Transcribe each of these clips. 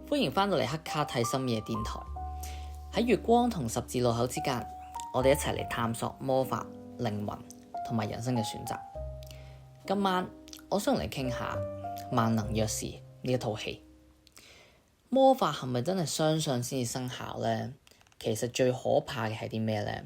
歡迎返到嚟黑卡睇深夜電台。喺月光同十字路口之間，我哋一齊嚟探索魔法、靈魂同埋人生嘅選擇。今晚我想嚟傾下《萬能藥師》呢一套戲。魔法係咪真係相信先至生效呢？其實最可怕嘅係啲咩呢？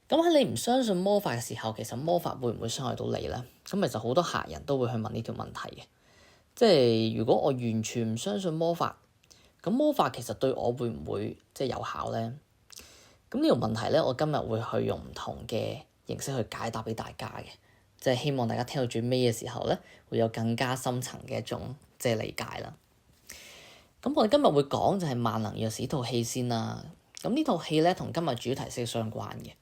咁喺你唔相信魔法嘅時候，其實魔法會唔會傷害到你呢？咁其實好多客人都會去問呢條問題嘅。即係如果我完全唔相信魔法，咁魔法其實對我會唔會有效呢？咁呢個問題咧，我今日會去用唔同嘅形式去解答俾大家嘅，即係希望大家聽到最尾嘅時候咧，會有更加深層嘅一種理解啦。咁我哋今日會講就係《萬能藥師》呢套戲先啦。咁呢套戲咧同今日主題息息相關嘅《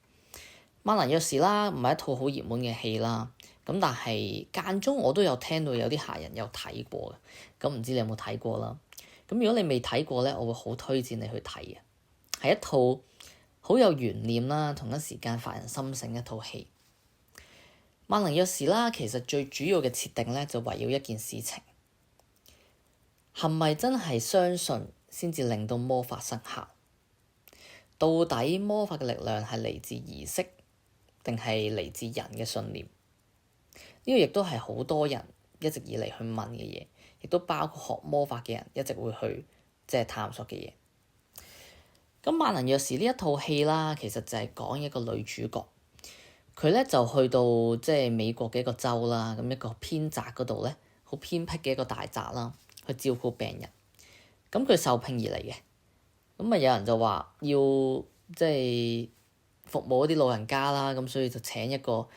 萬能藥師》啦，唔係一套好熱門嘅戲啦。咁但係間中我都有聽到有啲客人有睇過嘅，咁唔知你有冇睇過啦？咁如果你未睇過咧，我會好推薦你去睇嘅，係一套好有懸念啦，同一時間發人深省一套戲。萬能藥師啦，其實最主要嘅設定咧就圍繞一件事情，係咪真係相信先至令到魔法生效？到底魔法嘅力量係嚟自儀式，定係嚟自人嘅信念？呢個亦都係好多人一直以嚟去問嘅嘢，亦都包括學魔法嘅人一直會去探索嘅嘢。咁《萬能藥師》呢一套戲啦，其實就係講一個女主角，佢咧就去到美國嘅一個州啦，咁一個偏宅嗰度咧，好偏僻嘅一個大宅啦，去照顧病人。咁佢受聘而嚟嘅，咁有人就話要服務一啲老人家啦，咁所以就請一個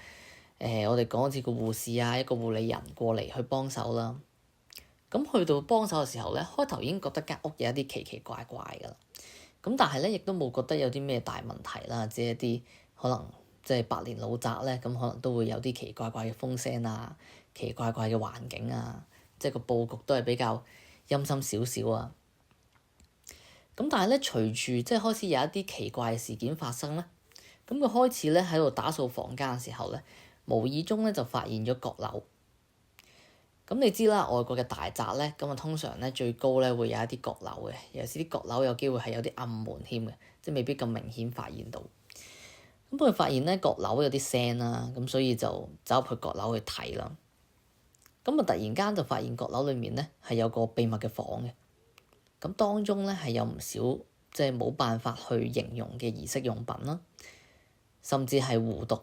我哋講好似個護士啊，一個護理人過嚟去幫手啦。咁去到幫手嘅時候咧，開頭已經覺得間屋有一啲奇奇怪怪㗎啦。咁但係咧，亦都冇覺得有啲咩大問題啦，即係一啲可能百年老宅咧，咁可能都會有啲奇奇怪怪嘅風聲啊，奇奇怪怪嘅環境啊，個佈局都係比較陰森少少啊。咁但係咧，隨住開始有一啲奇怪嘅事件發生咧，咁佢開始咧喺度打掃房間嘅時候咧，無意中咧就發現咗閣樓。咁你知啦，外國嘅大宅咧，咁通常咧最高咧會有一啲閣樓嘅，尤其是啲閣樓有機會係有啲暗門添嘅，未必咁明顯發現到。咁佢發現咧閣樓有啲聲啦，咁所以就走入去閣樓去睇啦。咁突然間就發現閣樓裡面咧係有個秘密嘅房嘅，咁當中咧係有唔少冇辦法去形容嘅儀式用品啦，甚至係狐毒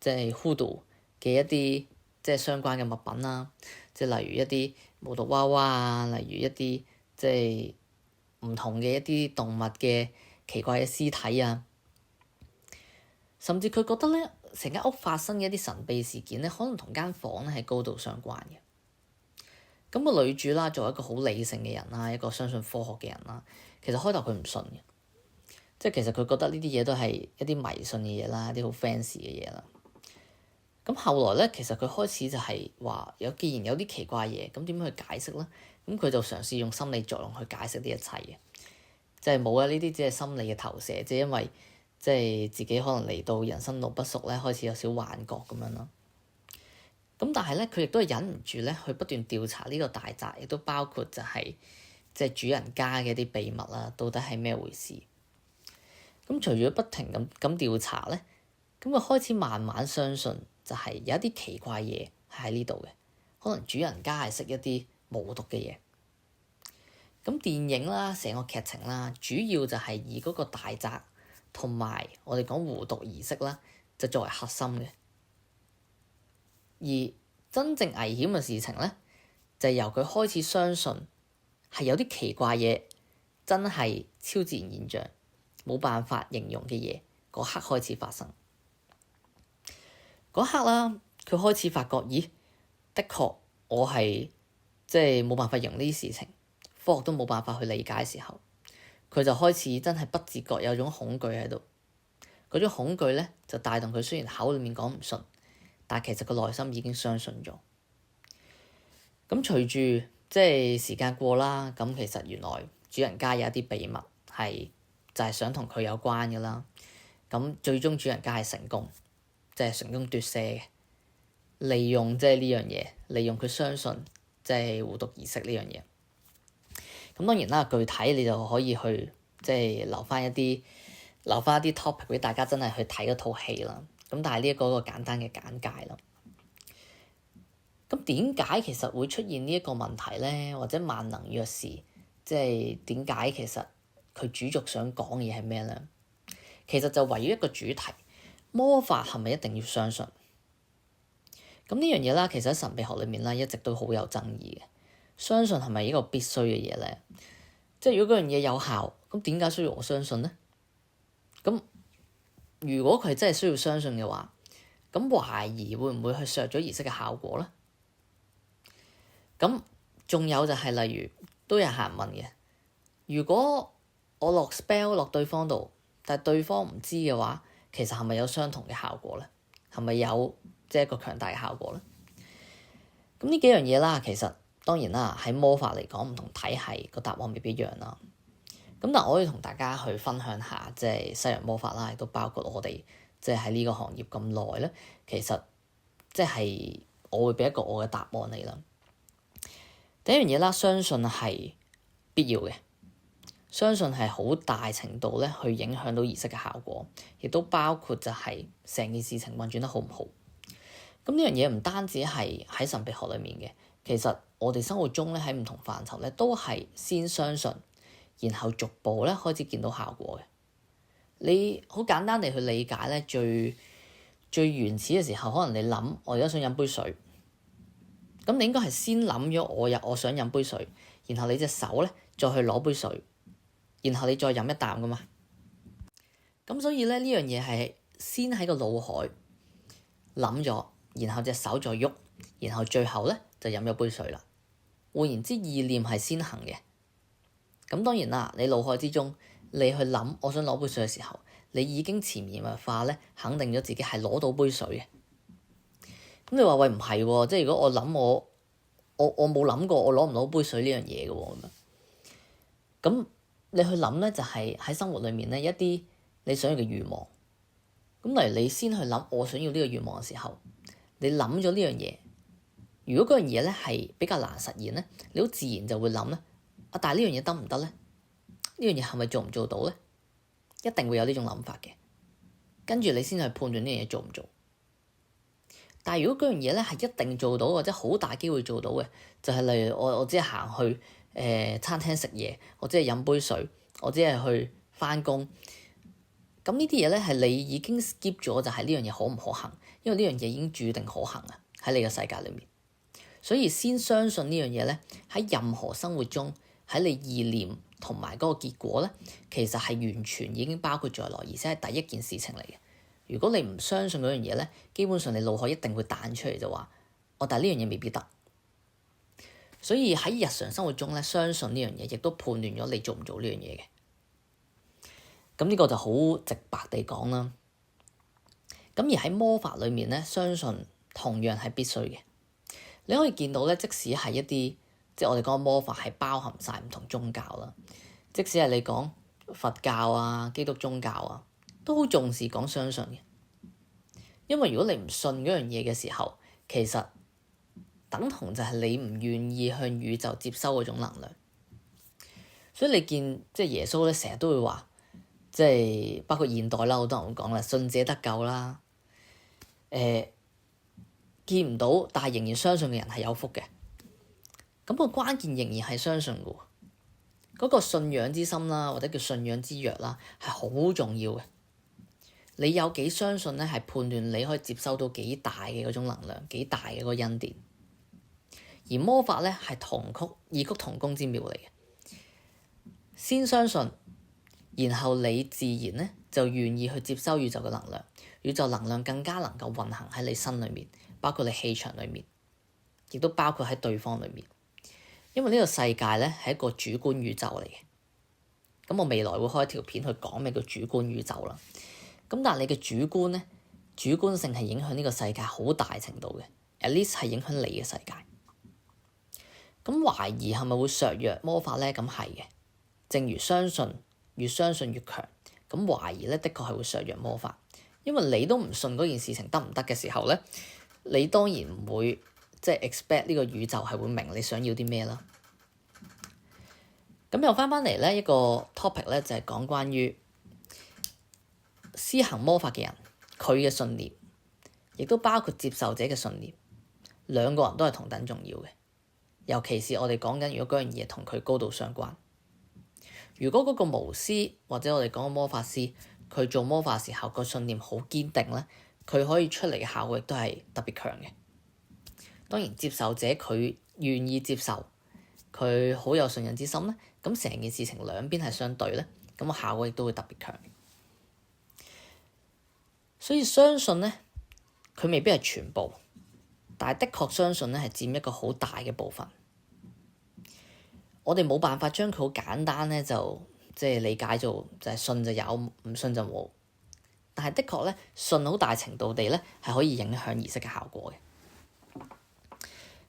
hoodoo 嘅一啲相關嘅物品啦，例如一啲巫毒娃娃啊，例如一啲唔同嘅一啲動物嘅奇怪嘅屍體啊，甚至佢覺得咧成間屋發生嘅一啲神秘事件咧，可能同間房咧係高度相關嘅。咁個女主啦，作為一個好理性嘅人啦，一個相信科學嘅人啦，其實開頭佢唔信嘅，其實佢覺得呢啲嘢都係一啲迷信嘅嘢啦，一啲好 fancy 嘅嘢啦。咁後來咧，其實佢開始就係話既然有啲奇怪嘢，咁點樣去解釋咧？咁佢就嘗試用心理作用去解釋呢一切嘅，冇啊！呢啲只係心理嘅投射，因為自己可能嚟到人生路不熟咧，開始有少幻覺咁樣咯。咁但係咧，佢亦都係忍唔住咧，去不斷調查呢個大宅，亦都包括就係主人家嘅一啲秘密啦，到底係咩回事？咁隨住不停咁調查咧，咁佢開始慢慢相信，就係有一啲奇怪嘢係喺呢度嘅，可能主人家係識一啲無毒嘅嘢。咁電影啦，成個劇情啦，主要就係以嗰個大宅同埋我哋講狐毒儀式啦，就作為核心嘅。而真正危險嘅事情咧，就係由佢開始相信係有啲奇怪嘢，真係超自然現象，冇辦法形容嘅嘢，嗰刻開始發生。嗰刻啦，佢開始發覺，咦，的確我係冇辦法形容呢啲事情，科學都冇辦法去理解嘅時候，佢就開始真係不自覺有種恐懼喺度。嗰種恐懼咧，就帶動佢雖然口裡面講唔信，但其實個內心已經相信咗。咁隨住時間過啦，咁其實原來主人家有一啲秘密係就係想同佢有關嘅啦。咁最終主人家係成功，成功奪舍嘅，利用呢樣嘢，利用佢相信狐毒儀式呢樣嘢。咁當然啦，具體你就可以去即係留翻一啲 topic 俾大家真係去睇嗰套戲啦。咁但係呢一個簡單嘅簡介啦。咁點解其實會出現呢一個問題咧？或者萬能藥師即係點解其實佢主軸想講嘅嘢係咩咧？其實就圍繞一個主題，魔法係咪一定要相信？咁呢樣嘢啦，其實喺神秘學裏面啦，一直都好有爭議嘅。相信係咪一個必須嘅嘢咧？即係如果嗰樣嘢有效，咁點解需要我相信咧？咁如果佢真係需要相信嘅話，咁懷疑會唔會去削咗儀式嘅效果咧？咁仲有就係例如都有客人問嘅，如果我落 spell 落對方度，但係對方唔知嘅話，其實係咪有相同嘅效果咧？係咪有即係一個強大嘅效果咧？咁呢幾樣嘢啦，其實當然啦，喺魔法嚟講，唔同體系個答案未必一樣啦。咁但係我可以同大家去分享下，即係西洋魔法啦，亦都包括我哋即係喺呢個行業咁耐咧，其實即係我會俾一個我嘅答案你啦。第一樣嘢啦，相信係必要嘅，相信係好大程度咧去影響到儀式嘅效果，亦都包括就係成件事情運轉得好唔好。咁呢樣嘢唔單止係喺神秘學裡面嘅，其實我哋生活中咧喺唔同範疇咧都係先相信，然後逐步咧開始見到效果嘅。你好簡單地去理解咧，最原始嘅時候，可能你諗我而家想飲杯水。咁你應該係先諗咗我想飲杯水，然後你隻手咧再去攞杯水，然後你再飲一啖噶嘛。咁所以咧呢樣嘢係先喺個腦海諗咗，然後隻手再喐，然後最後咧就飲咗杯水啦。換言之，意念係先行嘅。咁當然啦，你腦海之中你去諗我想攞杯水嘅時候，你已經潛移默化咧肯定咗自己係攞到杯水嘅。咁你話喂唔係喎，即係如果我諗我冇諗過我攞唔攞杯水呢樣嘢嘅喎咁你去諗咧就係喺生活裡面咧一啲你想要嘅慾望。咁例如你先去諗我想要呢個慾望嘅時候，你諗咗呢樣嘢，如果嗰樣嘢咧係比較難實現咧，你好自然就會諗咧但係呢樣嘢得唔得咧？呢樣嘢係咪做唔做到咧？一定會有呢種諗法嘅，跟住你先去判斷呢樣嘢做唔做。但係如果嗰樣嘢咧係一定做到或者好大機會做到嘅，就係例如我只係行去餐廳食嘢，我只係飲杯水，我只係去返工。咁呢啲嘢咧係你已經 skip 咗，就係呢樣嘢可唔可行？因為呢樣嘢已經注定可行啊，喺你嘅世界裏面。所以先相信呢樣嘢咧，喺任何生活中，喺你意念同埋嗰個結果咧，其實係完全已經包括在內，而且係第一件事情嚟嘅。如果你唔相信嗰樣嘢咧，基本上你腦海一定會彈出嚟就話，但係呢樣嘢未必得。所以喺日常生活中咧，相信呢樣嘢，亦都判斷咗你做唔做呢樣嘢嘅。咁呢個就好直白地講啦。咁而喺魔法裏面咧，相信同樣係必須嘅。你可以見到咧，即使係一啲即係我哋講魔法係包含晒唔同宗教啦，即使係你講佛教啊、基督宗教啊，都好重視講相信嘅。因為如果你唔信嗰樣嘢嘅時候，其實等同就係你唔願意向宇宙接收嗰種能量。所以你見即係耶穌咧，成日都會話，即係包括現代啦，好多人會講啦，信者得救啦。見唔到，但係仍然相信嘅人係有福嘅。咁個關鍵仍然係相信嘅。嗰個信仰之心啦，或者叫信仰之躍啦，係好重要嘅。你有幾相信咧，係判斷你可以接收到幾大嘅嗰種能量，幾大嘅嗰個恩典。而魔法咧係異曲同工之妙嚟嘅。先相信，然後你自然咧就願意去接收宇宙嘅能量，宇宙能量更加能夠運行喺你身裏面，包括你氣場裏面，亦都包括喺對方裏面。因為呢個世界咧係一個主觀宇宙嚟嘅。咁我未來會開一條片去講咩叫主觀宇宙啦。咁但係你嘅主觀咧，主觀性係影響呢個世界好大程度嘅，at least 係影響你嘅世界。咁懷疑係咪會削弱魔法咧？咁係嘅。正如相信越強，咁懷疑咧的確係會削弱魔法。因為你都唔信嗰件事情得唔得嘅時候咧，你當然唔會即係 expect 呢個宇宙係會明你想要啲咩啦。咁又翻嚟咧一個 topic 咧，就係講關於施行魔法嘅人，佢嘅信念，亦都包括接受者嘅信念，兩個人都係同等重要嘅。尤其是我哋講緊，如果嗰樣嘢同佢高度相關。如果嗰個巫師或者我哋講嘅魔法師，佢做魔法時候個信念好堅定咧，佢可以出嚟嘅效果亦都係特別強嘅。當然接受者佢願意接受，佢好有信任之心咧，咁成件事情兩邊係相對咧，咁個效果亦都會特別強。所以相信咧，佢未必係全部，但係的確相信咧係佔一個好大嘅部分。我哋冇辦法將佢好簡單咧，就即係理解做就係信就有，唔信就冇。但係的確咧，信好大程度地咧係可以影響儀式嘅效果嘅。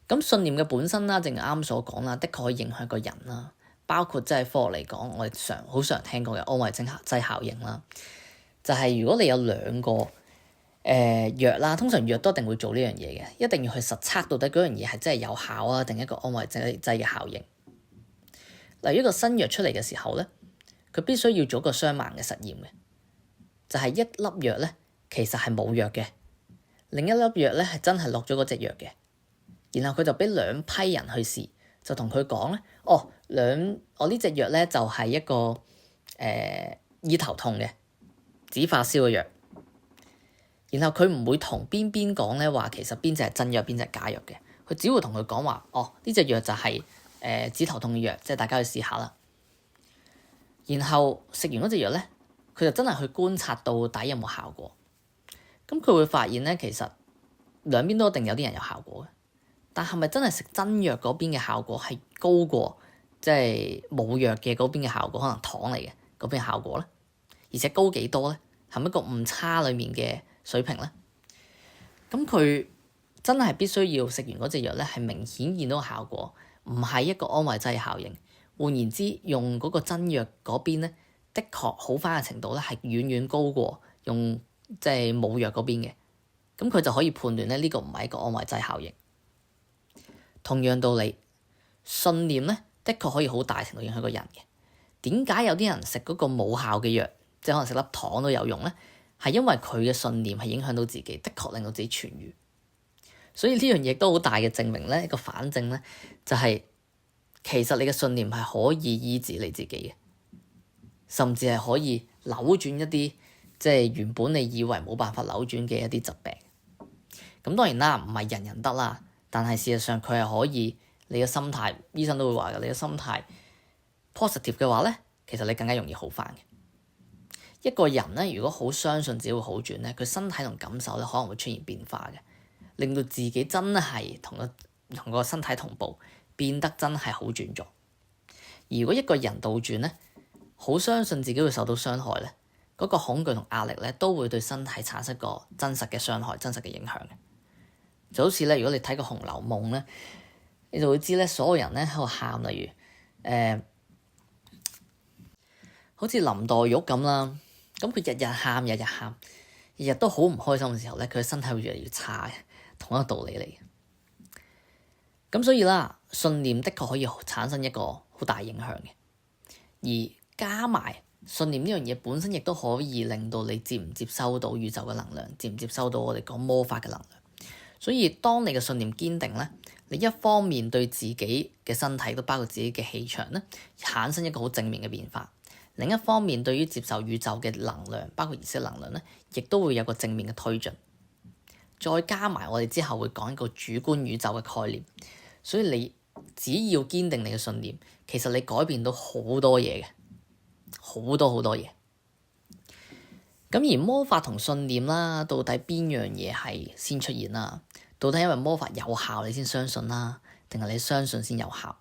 咁信念嘅本身啦，正如啱所講啦，的確可以影響個人啦。包括即係科學嚟講，我哋好常聽過嘅安慰劑效應啦，就係如果你有兩個藥啦，通常藥都一定會做呢樣嘢嘅，一定要去實測到底嗰樣嘢係真係有效啊，定一個安慰劑嘅效應。例如一個新藥出嚟嘅時候咧，佢必須要做個雙盲嘅實驗嘅，就係一粒藥咧其實係冇藥嘅，另一粒藥咧係真係落咗嗰隻藥嘅，然後佢就俾兩批人去試，就同佢講咧，我呢隻藥咧就係一個醫頭痛嘅止發燒嘅藥，然後佢唔會同邊講咧話其實邊隻係真藥邊隻係假藥嘅，佢只會同佢講話，呢隻藥就係止頭痛嘅藥，即係大家去試下啦。然後食完嗰隻藥咧，佢就真係去觀察到底有冇效果。咁佢會發現咧，其實兩邊都一定有啲人有效果嘅，但係咪真係食真藥嗰邊嘅效果係高過即係冇藥嘅嗰邊嘅效果？可能糖嚟嘅嗰邊嘅效果咧，而且高幾多咧？係咪一個誤差裡面嘅水平咧？咁佢真係必須要食完嗰隻藥咧，係明顯見到個效果，唔係一個安慰劑效應。換言之，用嗰個真藥嗰邊咧，的確好返嘅程度咧，係遠遠高過用即係冇藥嗰邊嘅。咁佢就可以判斷咧，呢個唔係一個安慰劑效應。同樣道理，信念咧，的確可以好大程度影響個人嘅。點解有啲人食嗰個冇效嘅藥，即係可能食粒糖都有用咧？係因為佢嘅信念係影響到自己，的確令到自己痊癒。所以呢樣嘢都好大嘅證明咧，一個反證咧，就係其實你嘅信念係可以醫治你自己嘅，甚至係可以扭轉一啲即係原本你以為冇辦法扭轉嘅一啲疾病。咁當然啦，唔係人人得啦，但係事實上佢係可以，你嘅心態，醫生都會話嘅，你嘅心態 positive 嘅話咧，其實你更加容易好返嘅。一個人咧，如果好相信自己會好轉咧，佢身體同感受咧可能會出現變化嘅，令到自己真係同個身體同步，變得真係好轉咗。如果一個人倒轉咧，好相信自己會受到傷害咧，嗰個恐懼同壓力咧都會對身體產生個真實嘅傷害、真實嘅影響嘅。就好似咧，如果你睇個《紅樓夢》咧，你就會知咧，所有人咧喺度喊，例如好似林黛玉咁啦，咁佢日日喊，日日都好唔開心嘅時候咧，佢嘅身體會越嚟越差嘅，同一個道理嚟嘅。咁所以啦，信念的確可以產生一個好大影響嘅，而加埋信念呢樣嘢本身亦都可以令到你接唔接收到宇宙嘅能量，接唔接收到我哋講魔法嘅能量。所以當你嘅信念堅定咧，你一方面對自己嘅身體都包括自己嘅氣場咧，產生一個好正面嘅變化；另一方面對於接受宇宙嘅能量，包括儀式能量咧，亦都會有個正面嘅推進。再加埋我哋之後會講一個主觀宇宙嘅概念，所以你只要堅定你嘅信念，其實你改變到好多嘢嘅，好多嘢。咁而魔法同信念啦，到底邊樣嘢係先出現啦？到底因為魔法有效你先相信啦，定係你相信先有效？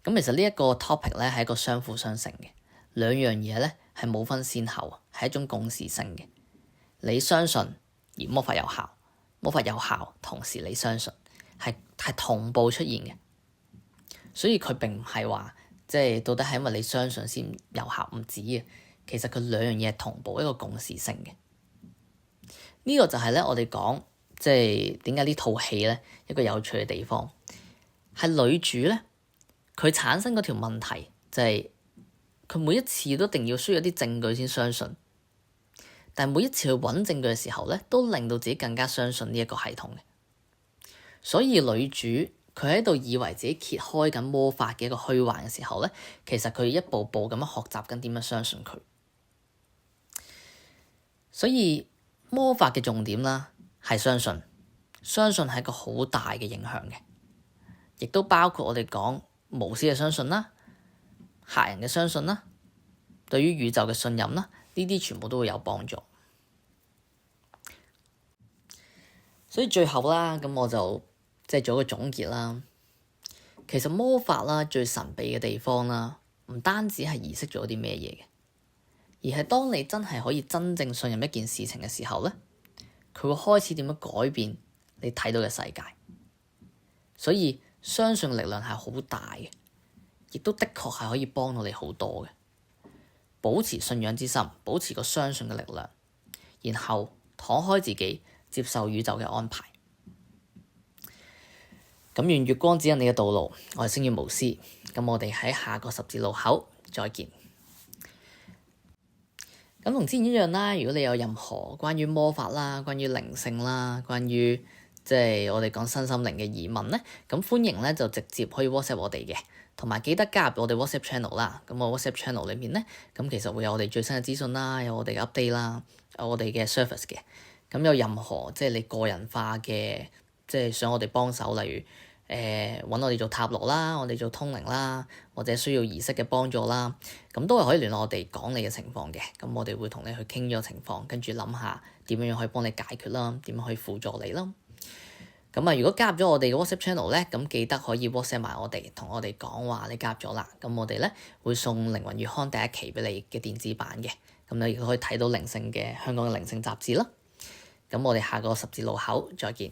咁其實呢一個 topic 咧係一個相輔相成嘅，兩樣嘢咧係冇分先後，係一種共時性嘅。你相信而魔法有效，魔法有效同時你相信，係同步出現嘅。所以佢並唔係話即係到底係因為你相信先有效，唔止嘅。其實佢兩樣嘢係同步，一個共時性嘅。呢個就係咧我哋講即係點解呢套戲咧一個有趣嘅地方，係女主咧佢產生嗰條問題就係佢每一次都一定要需要啲證據先相信，但係每一次去揾證據嘅時候咧，都令到自己更加相信呢一個系統嘅。所以女主佢喺度以為自己揭開緊魔法嘅一個虛幻嘅時候咧，其實佢一步步咁樣學習緊點樣相信佢。所以魔法嘅重點啦係相信，相信係一個好大嘅影響嘅，亦都包括我哋講巫師嘅相信啦、客人嘅相信啦、對於宇宙嘅信任啦，呢啲全部都會有幫助。所以最後啦，咁我就做一個總結啦。其實魔法啦最神秘嘅地方啦，唔單止係儀式做咗啲咩嘢嘅，而係當你真係可以真正信任一件事情嘅時候咧，佢會開始點樣改變你睇到嘅世界。所以相信嘅力量係好大嘅，亦都的確係可以幫到你好多嘅。保持信仰之心，保持個相信嘅力量，然後敞開自己，接受宇宙嘅安排。咁願月光指引你嘅道路，我係星月巫師。咁我哋喺下個十字路口再見。咁同之前一樣啦，如果你有任何關於魔法啦、關於靈性啦、關於我哋講身心靈嘅疑問咧，咁歡迎咧就直接可以 WhatsApp 我哋嘅，同埋記得加入我哋 WhatsApp channel 啦。咁我 WhatsApp channel 裏面咧，咁其實會有我哋最新嘅資訊啦，有我哋嘅 update 啦，有我哋嘅 service 嘅。咁有任何你個人化嘅，想我哋幫手，例如揾我哋做塔羅啦，我哋做通靈啦，或者需要儀式嘅幫助啦，咁都係可以聯絡我哋講你嘅情況嘅。咁我哋會同你去傾咗情況，跟住諗下點樣可以幫你解決啦，點樣可以輔助你啦。咁啊，如果加入咗我哋嘅 WhatsApp channel 咧，咁記得可以 WhatsApp 埋我哋，同我哋講話你加入咗啦。咁我哋咧會送靈魂月刊第一期俾你嘅電子版嘅，咁你亦都可以睇到香港嘅靈性雜誌啦。咁我哋下個十字路口再見。